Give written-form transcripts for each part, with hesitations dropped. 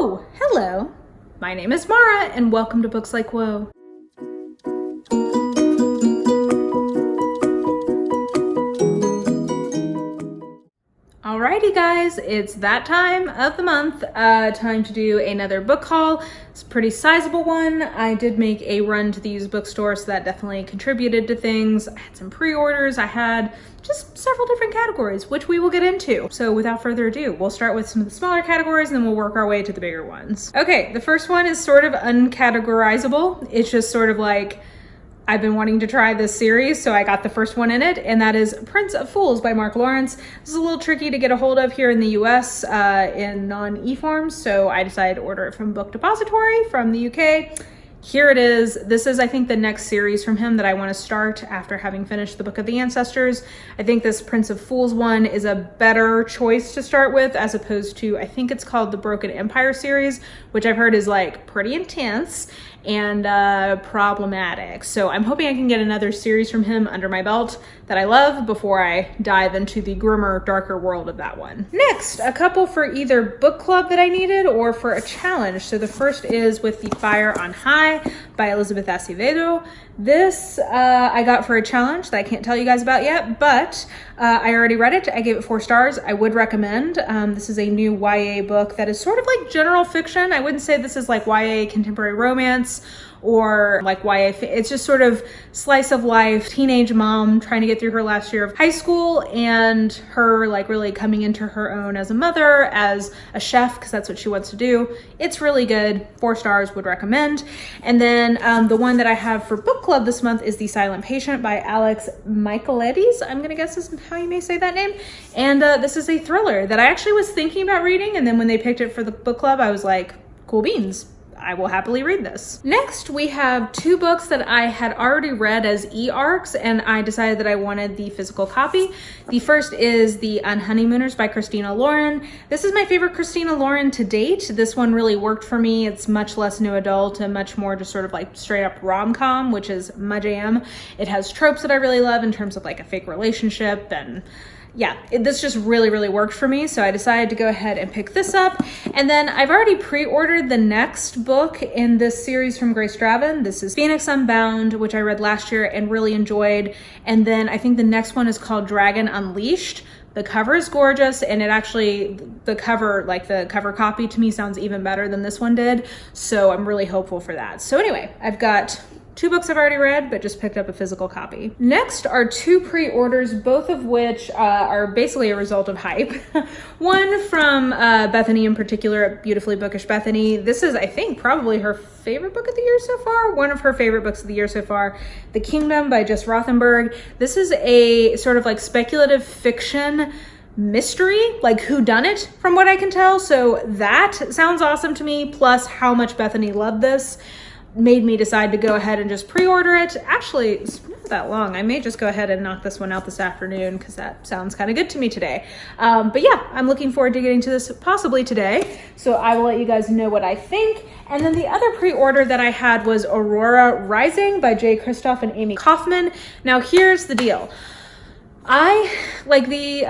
Oh, hello. My name is Mara and welcome to Books Like Whoa. Alrighty guys, it's that time of the month, time to do another book haul. It's a pretty sizable one. I did make a run to the used bookstore, so that definitely contributed to things. I had some pre-orders, I had just several different categories, which we will get into. So without further ado, we'll start with some of the smaller categories and then we'll work our way to the bigger ones. Okay, the first one is sort of uncategorizable. It's just sort of like, I've been wanting to try this series, so I got the first one in it, and that is Prince of Fools by Mark Lawrence. This is a little tricky to get a hold of here in the US in non-e forms, so I decided to order it from Book Depository from the UK. Here it is. This is, I think, the next series from him that I want to start after having finished the Book of the Ancestors. I think this Prince of Fools one is a better choice to start with, as opposed to, I think it's called the Broken Empire series, which I've heard is like pretty intense and problematic. So I'm hoping I can get another series from him under my belt that I love before I dive into the grimmer, darker world of that one. Next, a couple for either book club that I needed or for a challenge. So the first is With the Fire on High by Elizabeth Acevedo. This I got for a challenge that I can't tell you guys about yet, but I already read it. I gave it 4 stars. I would recommend. This is a new YA book that is sort of like general fiction. I wouldn't say this is like YA contemporary romance or like YA. It's just sort of slice of life, teenage mom trying to get through her last year of high school and her like really coming into her own as a mother, as a chef, because that's what she wants to do. It's really good. 4 stars, would recommend. And then the one that I have for book club this month is The Silent Patient by Alex Michaelides. I'm gonna guess is how you may say that name. And this is a thriller that I actually was thinking about reading, and then when they picked it for the book club, I was like, cool beans. I will happily read this. Next, we have 2 books that I had already read as e-arcs, and I decided that I wanted the physical copy. The first is The UNHONEYMOONERS by Christina Lauren. This is my favorite Christina Lauren to date. This one really worked for me. It's much less new adult and much more just sort of like straight up rom-com, which is my jam. It has tropes that I really love in terms of like a fake relationship, and yeah, this just really worked for me, so I decided to go ahead and pick this up. And then I've already pre-ordered the next book in this series from Grace Draven. This is Phoenix Unbound, which I read last year and really enjoyed. And then I think the next one is called Dragon Unleashed. The cover is gorgeous, and it actually, the cover copy to me sounds even better than this one did. So I'm really hopeful for that. So anyway, I've got 2 books I've already read, but just picked up a physical copy. Next are 2 pre-orders, both of which are basically a result of hype. One from Bethany in particular, Beautifully Bookish Bethany. This is, I think, probably her favorite book of the year so far. One of her favorite books of the year so far. The Kingdom by Jess Rothenberg. This is a sort of like speculative fiction mystery, like whodunit from what I can tell. So that sounds awesome to me, plus how much Bethany loved this made me decide to go ahead and just pre-order it. Actually, it's not that long. I may just go ahead and knock this one out this afternoon because that sounds kind of good to me today. But yeah, I'm looking forward to getting to this possibly today. So I will let you guys know what I think. And then the other pre-order that I had was Aurora Rising by Kristoff and Amie Kaufman. Now here's the deal. I like the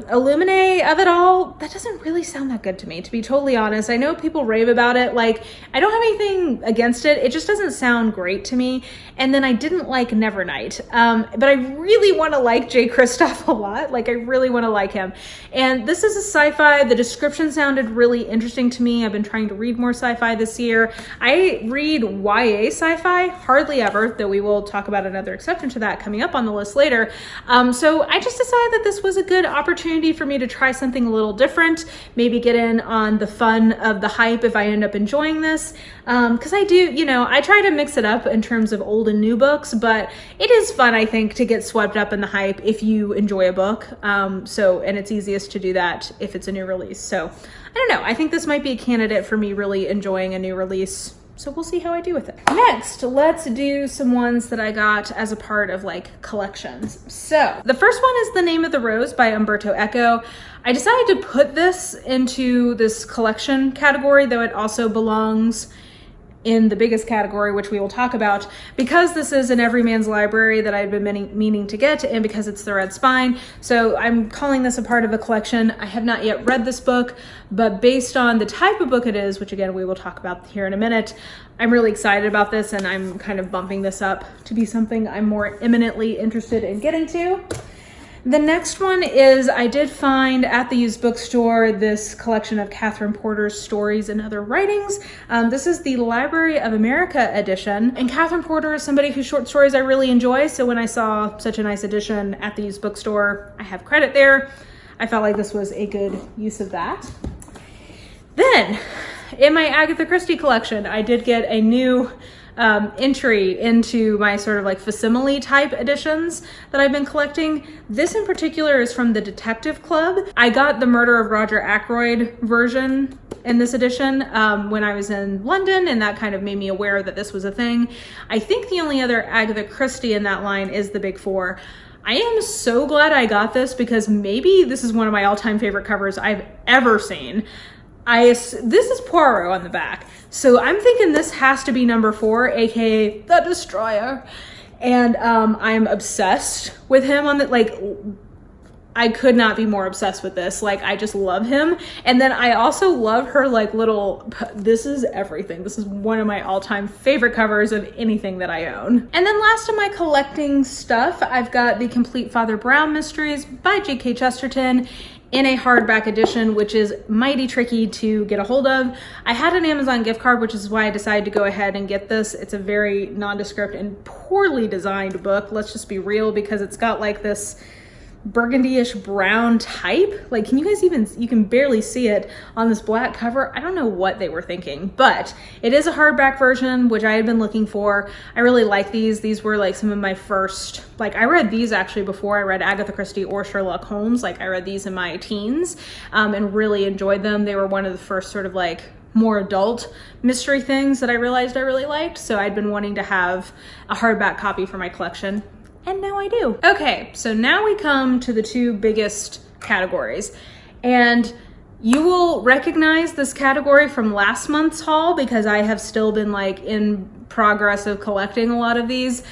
Illumine of it all. That doesn't really sound that good to me, to be totally honest. I know people rave about it. Like, I don't have anything against it. It just doesn't sound great to me. And then I didn't like Nevernight. But I really want to like Kristoff a lot. Like, I really want to like him. And this is a sci-fi. The description sounded really interesting to me. I've been trying to read more sci-fi this year. I read YA sci-fi hardly ever, though we will talk about another exception to that coming up on the list later. So I just decided that this was a good opportunity for me to try something a little different, maybe get in on the fun of the hype if I end up enjoying this. Because I do, you know, I try to mix it up in terms of old and new books, but it is fun, I think, to get swept up in the hype if you enjoy a book. And it's easiest to do that if it's a new release. So I don't know, I think this might be a candidate for me really enjoying a new release. So we'll see how I do with it. Next, let's do some ones that I got as a part of like collections. So the first one is The Name of the Rose by Umberto Eco. I decided to put this into this collection category, though it also belongs in the biggest category, which we will talk about, because this is an Everyman's Library that I've been meaning to get, and because it's the Red Spine. So I'm calling this a part of a collection. I have not yet read this book, but based on the type of book it is, which again, we will talk about here in a minute, I'm really excited about this, and I'm kind of bumping this up to be something I'm more eminently interested in getting to. The next one is, I did find at the used bookstore this collection of Katherine Porter's stories and other writings. This is the Library of America edition, and Katherine Porter is somebody whose short stories I really enjoy, so when I saw such a nice edition at the used bookstore, I have credit there. I felt like this was a good use of that. Then, in my Agatha Christie collection, I did get a new entry into my sort of like facsimile type editions that I've been collecting. This in particular is from the Detective Club. I got the Murder of Roger Ackroyd version in this edition when I was in London, and that kind of made me aware that this was a thing. I think the only other Agatha Christie in that line is the Big Four. I am so glad I got this, because maybe this is one of my all-time favorite covers I've ever seen. This is Poirot on the back. So I'm thinking this has to be number 4, aka the Destroyer. And I'm obsessed with him on the, like, I could not be more obsessed with this. Like, I just love him. And then I also love her like little, this is everything. This is one of my all-time favorite covers of anything that I own. And then last of my collecting stuff, I've got the Complete Father Brown Mysteries by J.K. Chesterton in a hardback edition, which is mighty tricky to get a hold of. I had an Amazon gift card, which is why I decided to go ahead and get this. It's a very nondescript and poorly designed book. Let's just be real, because it's got like this burgundy-ish brown type. Like, can you guys even, you can barely see it on this black cover. I don't know what they were thinking, but it is a hardback version, which I had been looking for. I really like these. These were like some of my first, like I read these actually before I read Agatha Christie or Sherlock Holmes. Like I read these in my teens and really enjoyed them. They were one of the first sort of like more adult mystery things that I realized I really liked. So I'd been wanting to have a hardback copy for my collection, and now I do. Okay, so now we come to the two biggest categories. And you will recognize this category from last month's haul, because I have still been like in progress of collecting a lot of these.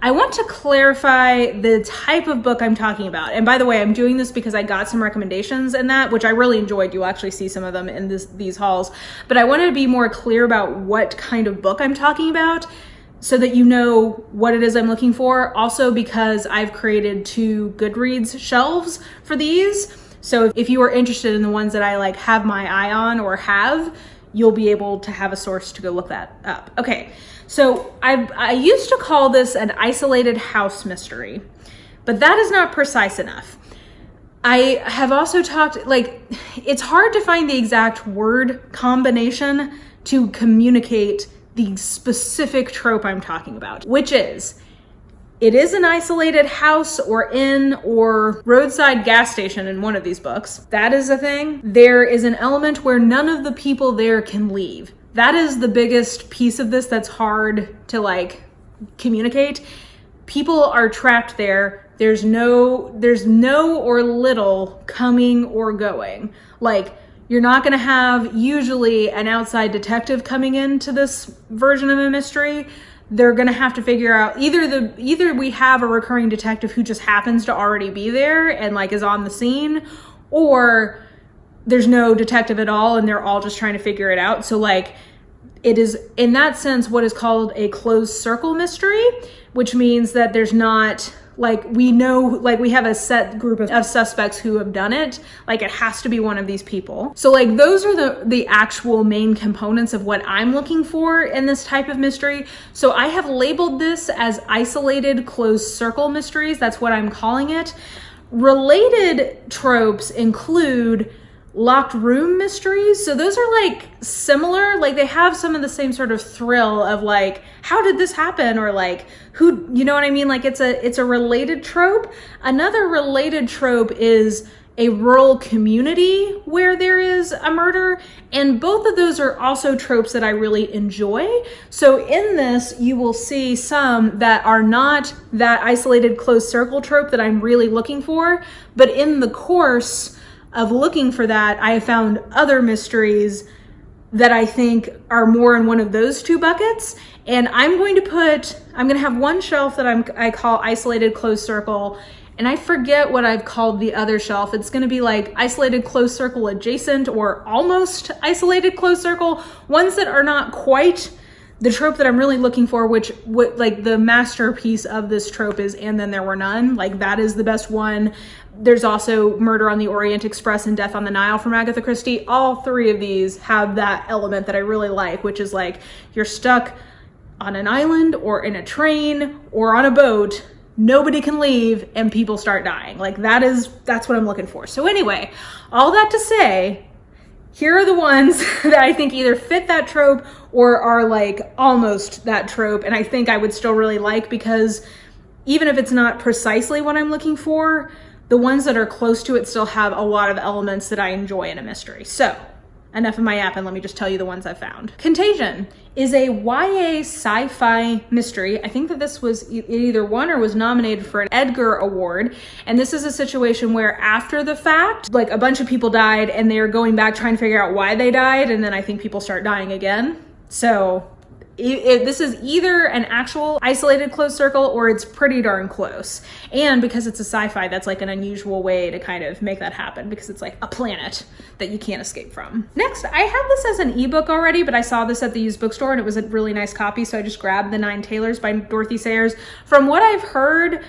I want to clarify the type of book I'm talking about. And by the way, I'm doing this because I got some recommendations in that, which I really enjoyed. You'll actually see some of them in these hauls. But I wanted to be more clear about what kind of book I'm talking about, so that you know what it is I'm looking for. Also because I've created 2 Goodreads shelves for these. So if you are interested in the ones that I like have my eye on or have, you'll be able to have a source to go look that up. Okay, so I used to call this an isolated house mystery, but that is not precise enough. I have also talked, like, it's hard to find the exact word combination to communicate the specific trope I'm talking about, which is, it is an isolated house or inn or roadside gas station in one of these books. That is a thing. There is an element where none of the people there can leave. That is the biggest piece of this that's hard to like communicate. People are trapped there. There's no or little coming or going. Like, you're not going to have usually an outside detective coming into this version of a mystery. They're going to have to figure out either we have a recurring detective who just happens to already be there and like is on the scene, or there's no detective at all and they're all just trying to figure it out. So like, it is in that sense what is called a closed circle mystery, which means that there's not, like, we know, like, we have a set group of suspects who have done it. Like, it has to be one of these people. So like, those are the actual main components of what I'm looking for in this type of mystery. So I have labeled this as isolated closed circle mysteries. That's what I'm calling it. Related tropes include locked room mysteries. So those are like similar, like they have some of the same sort of thrill of like, how did this happen? Or like, who, you know what I mean? Like it's a related trope. Another related trope is a rural community where there is a murder. And both of those are also tropes that I really enjoy. So in this, you will see some that are not that isolated closed circle trope that I'm really looking for. But in the course of looking for that, I have found other mysteries that I think are more in one of those two buckets. And I'm going to have one shelf that I call Isolated Closed Circle, and I forget what I've called the other shelf. It's gonna be like Isolated Closed Circle Adjacent or Almost Isolated Closed Circle, ones that are not quite the trope that I'm really looking for, which like the masterpiece of this trope is And Then There Were None. Like that is the best one. There's also Murder on the Orient Express and Death on the Nile from Agatha Christie. All three of these have that element that I really like, which is like you're stuck on an island or in a train or on a boat, nobody can leave, and people start dying. Like that's what I'm looking for. So anyway, all that to say, here are the ones that I think either fit that trope or are like almost that trope, and I think I would still really like, because even if it's not precisely what I'm looking for, the ones that are close to it still have a lot of elements that I enjoy in a mystery. So enough of my yapping, let me just tell you the ones I found. Contagion is a YA sci-fi mystery. I think that this was either won or was nominated for an Edgar Award. And this is a situation where after the fact, like a bunch of people died and they're going back trying to figure out why they died. And then I think people start dying again. So this is either an actual isolated closed circle or it's pretty darn close. And because it's a sci-fi, that's like an unusual way to kind of make that happen, because it's like a planet that you can't escape from. Next, I have this as an ebook already, but I saw this at the used bookstore and it was a really nice copy, so I just grabbed The Nine Tailors by Dorothy Sayers. From what I've heard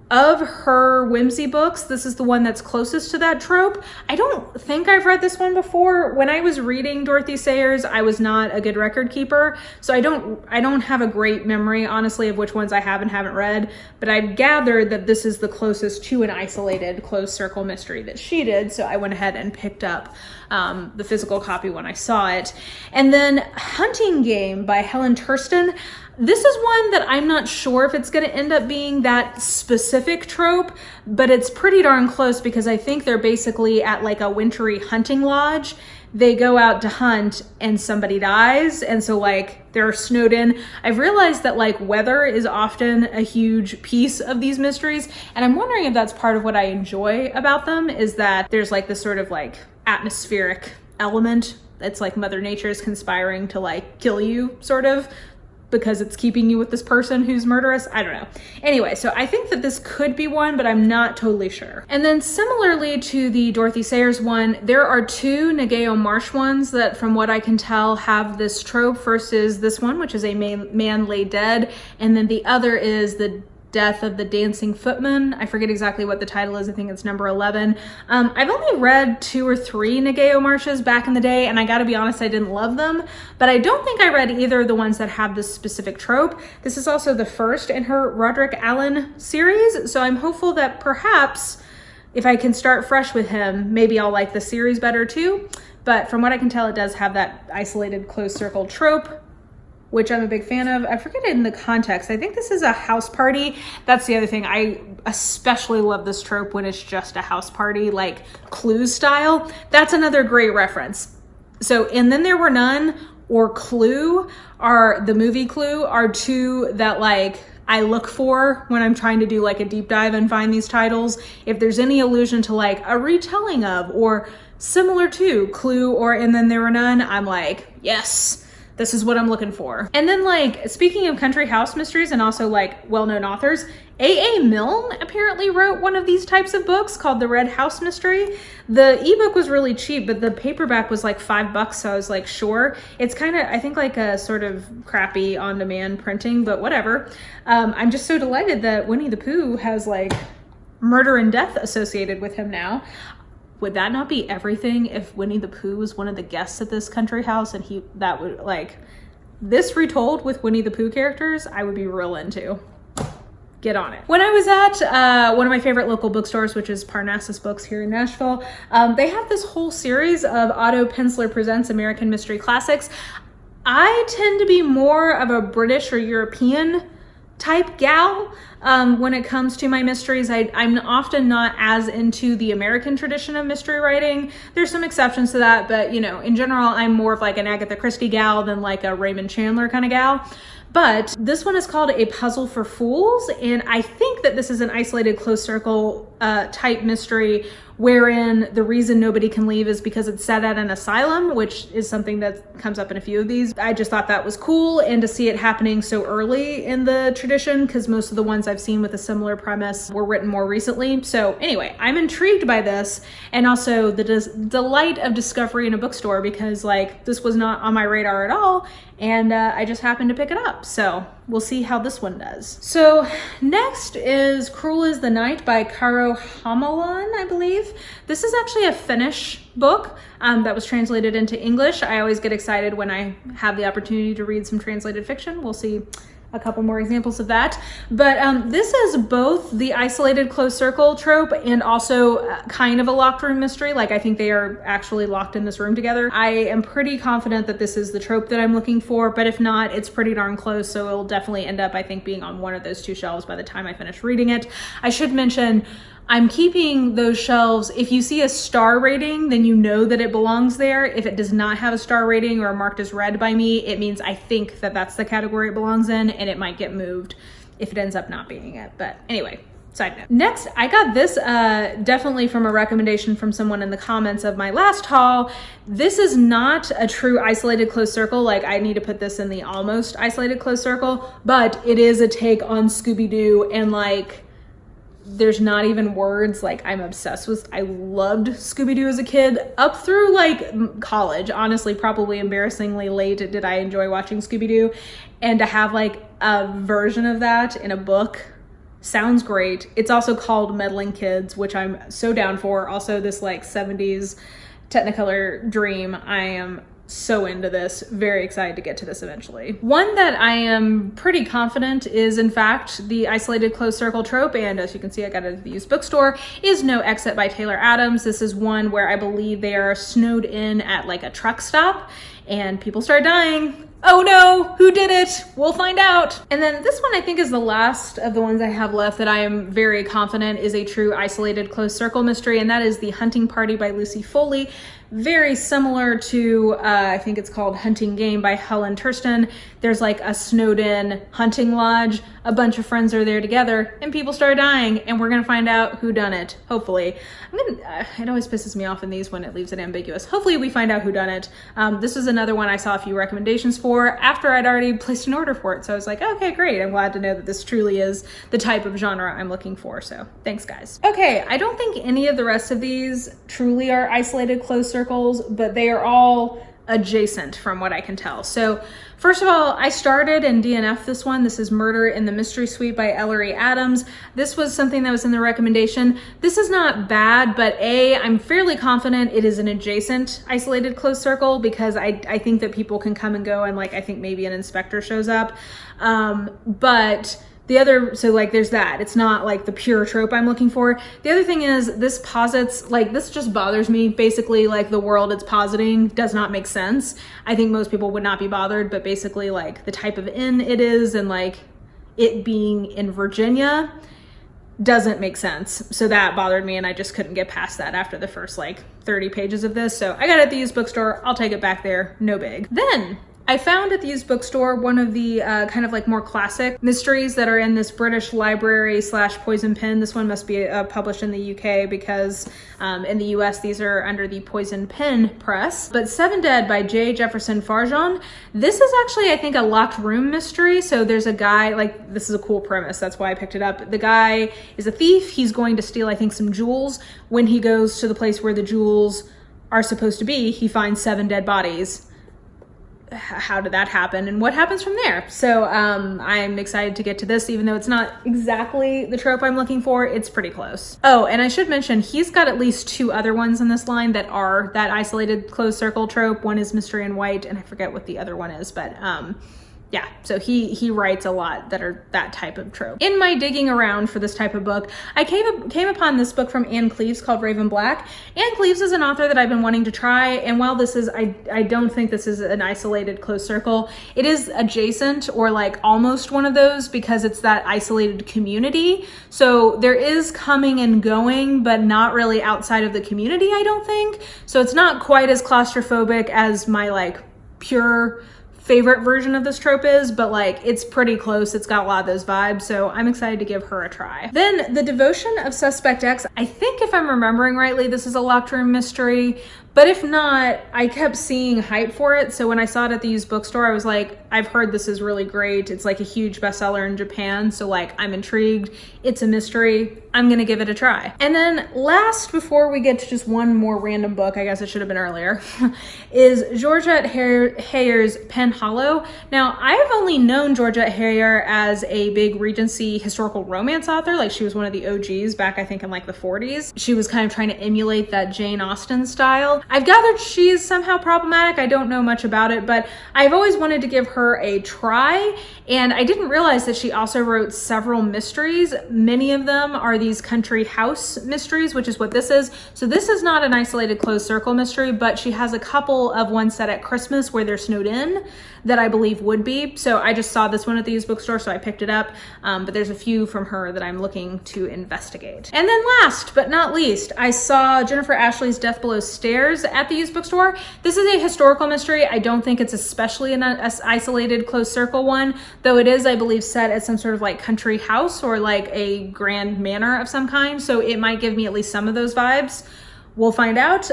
of her whimsy books, this is the one that's closest to that trope. I don't think I've read this one before. When I was reading Dorothy Sayers, I was not a good record keeper, so I don't have a great memory, honestly, of which ones I have and haven't read, but I've gathered that this is the closest to an isolated closed circle mystery that she did, so I went ahead and picked up the physical copy when I saw it. And then Hunting Game by Helen Tursten. This is one that I'm not sure if it's going to end up being that specific trope, but it's pretty darn close, because I think they're basically at like a wintry hunting lodge. They go out to hunt and somebody dies, and so like they're snowed in. I've realized that like weather is often a huge piece of these mysteries, and I'm wondering if that's part of what I enjoy about them, is that there's like this sort of like atmospheric element. It's like Mother Nature is conspiring to like kill you, sort of, because it's keeping you with this person who's murderous. I don't know. Anyway, so I think that this could be one, but I'm not totally sure. And then similarly to the Dorothy Sayers one, there are two Ngaio Marsh ones that, from what I can tell, have this trope. First is this one, which is A Man Lay Dead, and then the other is The Death of the Dancing Footman. I forget exactly what the title is. I think it's number 11. I've only read 2 or 3 Ngaio Marshes back in the day, and I gotta be honest, I didn't love them, but I don't think I read either of the ones that have this specific trope. This is also the first in her Roderick Allen series, so I'm hopeful that perhaps if I can start fresh with him, maybe I'll like the series better too. But from what I can tell, it does have that isolated closed circle trope, which I'm a big fan of. I forget it in the context. I think this is a house party. That's the other thing. I especially love this trope when it's just a house party, like Clue style. That's another great reference. So And Then There Were None or Clue, are the movie Clue, are two that like I look for when I'm trying to do like a deep dive and find these titles. If there's any allusion to like a retelling of or similar to Clue or And Then There Were None, I'm like, yes, this is what I'm looking for. And then like, speaking of country house mysteries and also like well-known authors, A.A. Milne apparently wrote one of these types of books called The Red House Mystery. The ebook was really cheap, but the paperback was like $5, so I was like, sure. It's kind of, I think, like a sort of crappy on-demand printing, but whatever. I'm just so delighted that Winnie the Pooh has like murder and death associated with him now. Would that not be everything if Winnie the Pooh was one of the guests at this country house and that would like, this retold with Winnie the Pooh characters, I would be real into. Get on it. When I was at one of my favorite local bookstores, which is Parnassus Books here in Nashville, they have this whole series of Otto Penzler Presents American Mystery Classics. I tend to be more of a British or European type gal when it comes to my mysteries. I'm often not as into the American tradition of mystery writing. There's some exceptions to that, but you know, in general, I'm more of like an Agatha Christie gal than like a Raymond Chandler kind of gal. but this one is called A Puzzle for Fools, and I think that this is an isolated closed circle type mystery wherein the reason nobody can leave is because it's set at an asylum, which is something that comes up in a few of these. I just thought that was cool, and to see it happening so early in the tradition, because most of the ones I've seen with a similar premise were written more recently. So anyway, I'm intrigued by this, and also the delight of discovery in a bookstore, because like this was not on my radar at all, and I just happened to pick it up. So we'll see how this one does. So next is Cruel is the Night by Karo Hamalan, I believe. This is actually a Finnish book that was translated into English. I always get excited when I have the opportunity to read some translated fiction. We'll see a couple more examples of that. But this is both the isolated closed circle trope and also kind of a locked room mystery. Like, I think they are actually locked in this room together. I am pretty confident that this is the trope that I'm looking for, but if not, it's pretty darn close. So it'll definitely end up, I think, being on one of those two shelves by the time I finish reading it. I should mention, I'm keeping those shelves. If you see a star rating, then you know that it belongs there. If it does not have a star rating or marked as read by me, it means I think that that's the category it belongs in, and it might get moved if it ends up not being it. But anyway, side note. Next, I got this definitely from a recommendation from someone in the comments of my last haul. This is not a true isolated closed circle. Like, I need to put this in the almost isolated closed circle, but it is a take on Scooby-Doo, and like, there's not even words. Like, I'm obsessed with, I loved Scooby-Doo as a kid up through like college. Honestly, probably embarrassingly late did I enjoy watching Scooby-Doo, and to have like a version of that in a book sounds great. It's also called Meddling Kids, which I'm so down for. Also this like 70s Technicolor dream. I am so into this, very excited to get to this eventually. One that I am pretty confident is in fact the isolated closed circle trope, and as you can see I got it at the used bookstore, is No Exit by Taylor Adams. This is one where I believe they are snowed in at like a truck stop and people start dying. Oh no, who did it? We'll find out. And then this one I think is the last of the ones I have left that I am very confident is a true isolated closed circle mystery, and that is The Hunting Party by Lucy Foley. Very similar to, I think it's called Hunting Game by Helen Tursten. There's like a snowed in hunting lodge. A bunch of friends are there together and people start dying, and we're gonna find out who done it, hopefully. It always pisses me off in these when it leaves it ambiguous. Hopefully we find out who done it. This was another one I saw a few recommendations for after I'd already placed an order for it. So I was like, okay, great. I'm glad to know that this truly is the type of genre I'm looking for. So thanks guys. Okay, I don't think any of the rest of these truly are isolated closed circles, but they are all adjacent from what I can tell. So first of all, I started and DNF this one. This is Murder in the Mystery Suite by Ellery Adams. This was something that was in the recommendation. This is not bad, but I'm fairly confident it is an adjacent isolated closed circle, because I think that people can come and go, and like I think maybe an inspector shows up. But the other, so like there's that. It's not like the pure trope I'm looking for. The other thing is this posits, like this just bothers me. Basically like the world it's positing does not make sense. I think most people would not be bothered, but basically like the type of inn it is and like it being in Virginia doesn't make sense. So that bothered me, and I just couldn't get past that after the first like 30 pages of this. So I got it at the used bookstore. I'll take it back there, no big. Then I found at the used bookstore one of the kind of like more classic mysteries that are in this British Library / Poison Pen. This one must be published in the UK, because in the US these are under the Poison Pen press. But Seven Dead by J. Jefferson Farjan. This is actually, I think, a locked room mystery. So there's a guy, like this is a cool premise, that's why I picked it up. The guy is a thief. He's going to steal, I think, some jewels. When he goes to the place where the jewels are supposed to be, he finds 7 dead bodies. How did that happen, and what happens from there? So I'm excited to get to this, even though it's not exactly the trope I'm looking for. It's pretty close. Oh, and I should mention he's got at least 2 other ones in this line that are that isolated closed circle trope. One is Mystery in White, and I forget what the other one is, but yeah, so he writes a lot that are that type of trope. In my digging around for this type of book, I came upon this book from Anne Cleeves called Raven Black. Anne Cleeves is an author that I've been wanting to try, and while this is, I don't think this is an isolated closed circle, it is adjacent, or like almost one of those, because it's that isolated community. So there is coming and going, but not really outside of the community, I don't think. So it's not quite as claustrophobic as my like pure favorite version of this trope is, but like it's pretty close. It's got a lot of those vibes, so I'm excited to give her a try. Then The Devotion of Suspect X. I think if I'm remembering rightly, this is a locked room mystery, but if not, I kept seeing hype for it. So when I saw it at the used bookstore, I was like, I've heard this is really great. It's like a huge bestseller in Japan. So like, I'm intrigued. It's a mystery. I'm gonna give it a try. And then last, before we get to just one more random book, I guess it should have been earlier, is Georgette Heyer's Pen Hollow. Now, I have only known Georgette Heyer as a big Regency historical romance author. Like she was one of the OGs back, I think in like the 40s. She was kind of trying to emulate that Jane Austen style. I've gathered she's somehow problematic. I don't know much about it, but I've always wanted to give her a try. And I didn't realize that she also wrote several mysteries. Many of them are these country house mysteries, which is what this is. So this is not an isolated closed circle mystery, but she has a couple of ones set at Christmas where they're snowed in that I believe would be. So I just saw this one at the used bookstore, so I picked it up. But there's a few from her that I'm looking to investigate. And then last but not least, I saw Jennifer Ashley's Death Below Stairs at the used bookstore. This is a historical mystery. I don't think it's especially an isolated closed circle one, though it is, I believe, set at some sort of like country house or like a grand manor of some kind. So it might give me at least some of those vibes. We'll find out.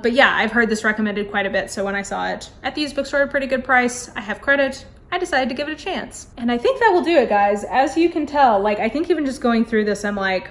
But yeah, I've heard this recommended quite a bit. So when I saw it at the used bookstore at a pretty good price, I have credit, I decided to give it a chance. And I think that will do it, guys. As you can tell, like, I think even just going through this, I'm like,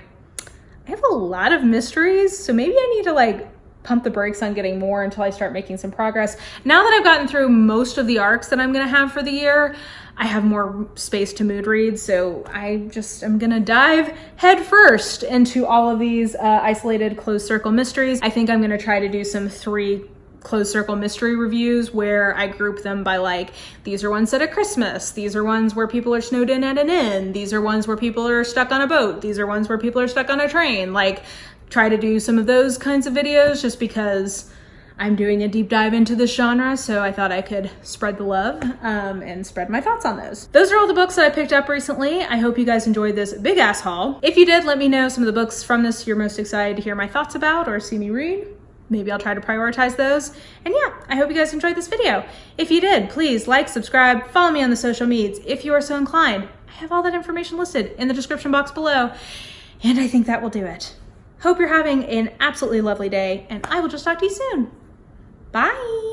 I have a lot of mysteries. So maybe I need to like pump the brakes on getting more until I start making some progress. Now that I've gotten through most of the arcs that I'm gonna have for the year, I have more space to mood read, so I just am gonna dive head first into all of these isolated closed circle mysteries. I think I'm gonna try to do some 3 closed circle mystery reviews where I group them by like, these are ones set at Christmas, these are ones where people are snowed in at an inn, these are ones where people are stuck on a boat, these are ones where people are stuck on a train. Like, try to do some of those kinds of videos just because I'm doing a deep dive into this genre, so I thought I could spread the love and spread my thoughts on those. Those are all the books that I picked up recently. I hope you guys enjoyed this big ass haul. If you did, let me know some of the books from this you're most excited to hear my thoughts about or see me read. Maybe I'll try to prioritize those. And yeah, I hope you guys enjoyed this video. If you did, please like, subscribe, follow me on the social medias if you are so inclined. I have all that information listed in the description box below. And I think that will do it. Hope you're having an absolutely lovely day, and I will just talk to you soon. Bye.